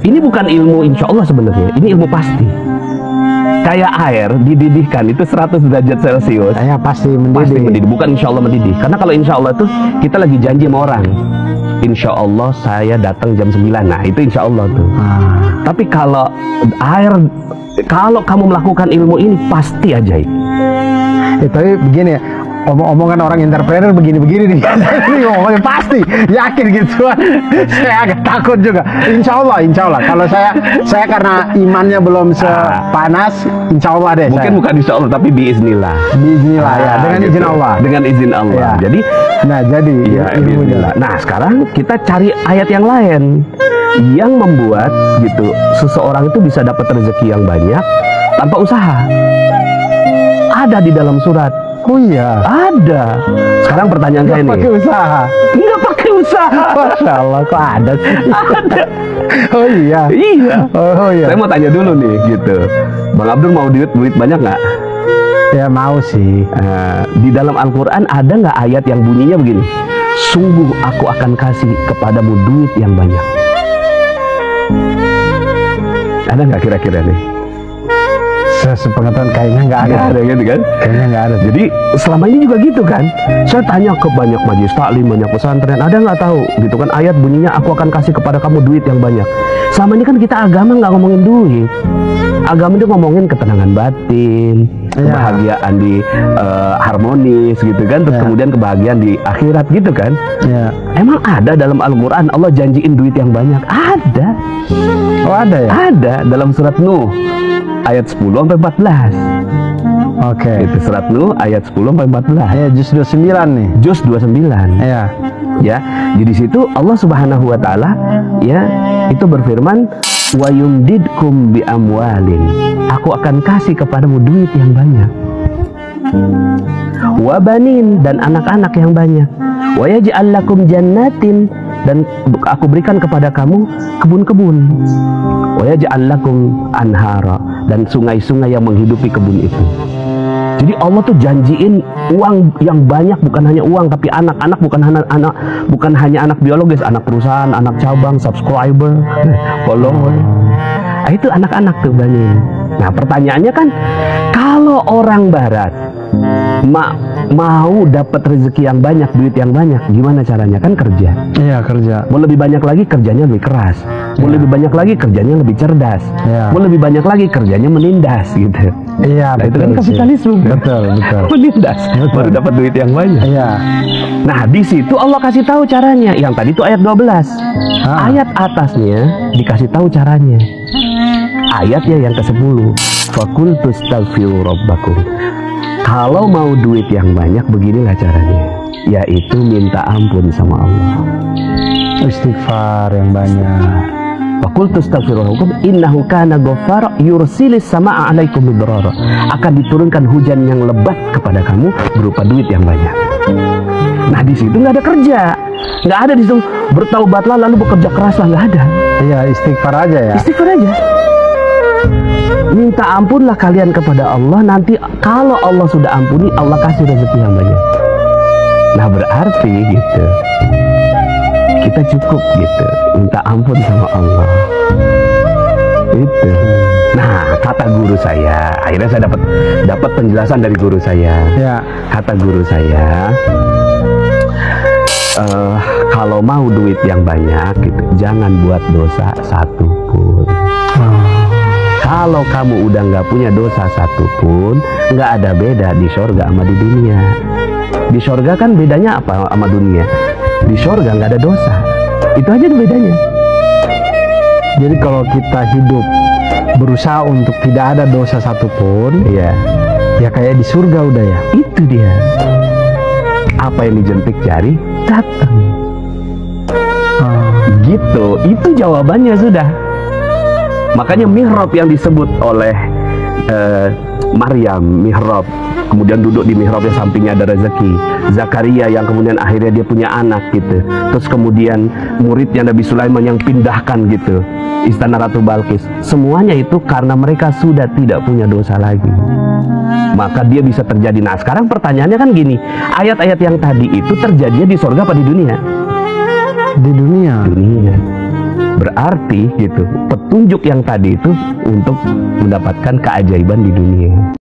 Ini bukan ilmu insya Allah sebenarnya, ini ilmu pasti. Kayak air dididihkan itu 100 derajat Celcius. Ya pasti mendidih. Pasti mendidih, bukan insya Allah mendidih. Karena kalau insya Allah tuh kita lagi janji sama orang, insya Allah saya datang jam 9. Nah itu insya Allah tuh. Tapi kalau air, kalau kamu melakukan ilmu ini pasti ajaib. Tapi begini ya, omong-omongan orang entrepreneur begini-begini nih. Ini ngomongnya pasti yakin gitu. Saya agak takut juga. Insya Allah. Kalau saya karena imannya belum sepanas, insya Allah deh. Mungkin bukan insya Allah, tapi biiznillah. Biiznillah ya, dengan gitu. izin Allah. Dengan izin Allah. Ya. Jadi, ya, biiznillah. Nah, sekarang kita cari ayat yang lain yang membuat gitu seseorang itu bisa dapat rezeki yang banyak tanpa usaha. Ada di dalam surat. Oh iya, ada. Sekarang pertanyaan saya nih. Pakai usaha? Nggak pakai usaha. Masya Allah, kok ada sih? Ada. Oh iya. Iya. Oh iya. Saya mau tanya dulu nih, gitu. Bang Abdul mau duit banyak nggak? Ya mau sih. Di dalam Al-Quran ada nggak ayat yang bunyinya begini? Sungguh aku akan kasih kepadamu duit yang banyak. Ada nggak kira-kira nih? Sepengetahuan kayaknya nggak ada. Nggak ada gitu kan? Kayaknya nggak ada. Jadi selama ini juga gitu kan? Saya tanya ke banyak majelis taklim, banyak pesantren, ada nggak tahu gitu kan ayat bunyinya aku akan kasih kepada kamu duit yang banyak. Selama ini kan kita agama nggak ngomongin duit. Agama itu ngomongin ketenangan batin, kebahagiaan di harmonis gitu kan, terus kemudian kebahagiaan di akhirat gitu kan. Emang ada dalam Al-Quran Allah janjiin duit yang banyak? Ada. Oh ada ya? Ada dalam surat Nuh ayat 10-14. Oke. Itu surat Nuh ayat 10-14. Ya, juz 29 nih. Juz 29. Iya. Ya, jadi di situ Allah Subhanahu wa taala ya itu berfirman wa yumdidkum bi amwalin. Aku akan kasih kepadamu duit yang banyak. Wa banin, dan anak-anak yang banyak. Wa yaj'al lakum jannatin, dan aku berikan kepada kamu kebun-kebun. Wa yaj'al lakum anhara, dan sungai-sungai yang menghidupi kebun itu. Jadi Allah tuh janjiin uang yang banyak, bukan hanya uang tapi anak-anak, bukan hanya anak biologis, anak perusahaan, anak cabang, subscriber, follower. Nah, itu anak-anak tuh banin. Nah, pertanyaannya kan kalau orang barat mau dapat rezeki yang banyak, duit yang banyak, gimana caranya? Kan kerja. Iya, kerja. Mau lebih banyak lagi kerjanya lebih keras. Mau lebih banyak lagi kerjanya lebih cerdas. Mau lebih banyak lagi kerjanya menindas gitu. Iya, nah, itu kan kapitalisme. Betul. Menindas baru dapat duit yang banyak. Iya. Nah, di situ Allah kasih tahu caranya. Yang tadi itu ayat 12. Ayat atasnya dikasih tahu caranya. Ayatnya yang ke-10. Fakultu astaghfiru rabbakum. Kalau mau duit yang banyak, beginilah caranya, yaitu minta ampun sama Allah, istighfar yang banyak. Fakultu astaghfirullahaladzim innahu kana ghaffara yursilis samaa'a 'alaikum midrara. Akan diturunkan hujan yang lebat kepada kamu berupa duit yang banyak. Nah, di situ nggak ada kerja, nggak ada di situ bertaubatlah lalu bekerja keraslah, nggak ada. Iya, istighfar aja ya. Istighfar aja. Minta ampunlah kalian kepada Allah, nanti kalau Allah sudah ampuni, Allah kasih rezeki yang banyak. Nah, berarti gitu kita cukup gitu minta ampun sama Allah itu. Nah, kata guru saya, akhirnya saya dapat penjelasan dari guru saya. Kata guru saya, kalau mau duit yang banyak gitu, jangan buat dosa satupun. Kalau kamu udah nggak punya dosa satupun, nggak ada beda di sorga sama di dunia. Di sorga kan bedanya apa sama dunia? Di sorga nggak ada dosa, itu aja bedanya. Jadi kalau kita hidup berusaha untuk tidak ada dosa satupun, ya kayak di surga udah ya. Itu dia. Apa yang dijentik jari datang. Gitu, itu jawabannya sudah. Makanya mihrab yang disebut oleh Maryam, mihrab, kemudian duduk di mihrab yang sampingnya ada rezeki. Zakaria yang kemudian akhirnya dia punya anak gitu. Terus kemudian muridnya Nabi Sulaiman yang pindahkan gitu istana Ratu Balkis. Semuanya itu karena mereka sudah tidak punya dosa lagi. Maka dia bisa terjadi. Nah, sekarang pertanyaannya kan gini, ayat-ayat yang tadi itu terjadinya di sorga apa di dunia? Di dunia. Dunia. berarti gitu petunjuk yang tadi itu untuk mendapatkan keajaiban di dunia.